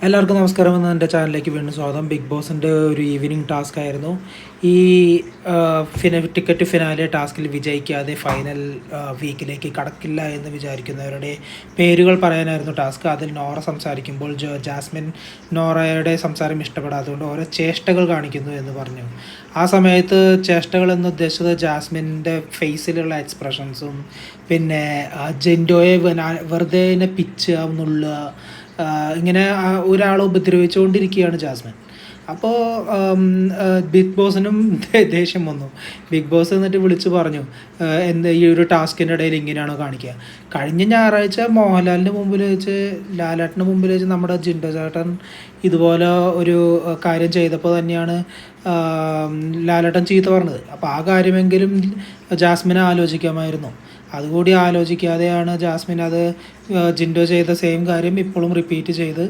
എല്ലാവർക്കും നമസ്കാരം. എന്ന് എൻ്റെ ചാനലിലേക്ക് വീണ്ടും സ്വാഗതം. ബിഗ് ബോസിൻ്റെ ഒരു ഈവനിങ് ടാസ്ക് ആയിരുന്നു ഈ ടിക്കറ്റ് ഫിനാലെ ടാസ്കിൽ വിജയിക്കാതെ ഫൈനൽ വീക്കിലേക്ക് കടക്കില്ല എന്ന് വിചാരിക്കുന്നവരുടെ പേരുകൾ പറയാനായിരുന്നു ടാസ്ക്. അതിൽ നോറ സംസാരിക്കുമ്പോൾ ജാസ്മിൻ നോറയുടെ സംസാരം ഇഷ്ടപ്പെടാത്തതുകൊണ്ട് ഓരോ ചേഷ്ടകൾ കാണിക്കുന്നു എന്ന് പറഞ്ഞു. ആ സമയത്ത് ചേഷ്ടകൾ എന്ന് ഉദ്ദേശിച്ചത് ജാസ്മിൻ്റെ ഫേസിലുള്ള എക്സ്പ്രഷൻസും പിന്നെ ജെൻഡോയെ വെറുതെ പിച്ച് നുള്ളുക, ഇങ്ങനെ ഒരാളെ ഉപദ്രവിച്ചുകൊണ്ടിരിക്കുകയാണ് ജാസ്മിൻ. അപ്പോൾ ബിഗ് ബോസിനും ദേഷ്യം വന്നു. ബിഗ് ബോസ് എന്നിട്ട് വിളിച്ച് പറഞ്ഞു, എന്താ ഈ ഒരു ടാസ്കിൻ്റെ ഇടയിൽ ഇങ്ങനെയാണോ കാണിക്കുക? കഴിഞ്ഞ ഞായറാഴ്ച മോഹൻലാലിൻ്റെ മുമ്പിൽ വെച്ച്, ലാലേട്ടൻ്റെ മുമ്പിൽ വെച്ച് നമ്മുടെ ജിൻഡോ ചേട്ടൻ ഇതുപോലെ ഒരു കാര്യം ചെയ്തപ്പോൾ തന്നെയാണ് ലാലേട്ടൻ ചീത്ത പറഞ്ഞത്. അപ്പോൾ ആ കാര്യമെങ്കിലും ജാസ്മിനെ ആലോചിക്കാമായിരുന്നു. അതുകൂടി ആലോചിക്കാതെയാണ് ജാസ്മിൻ അത് ജിൻഡോ ചെയ്ത സെയിം കാര്യം ഇപ്പോഴും റിപ്പീറ്റ് ചെയ്ത്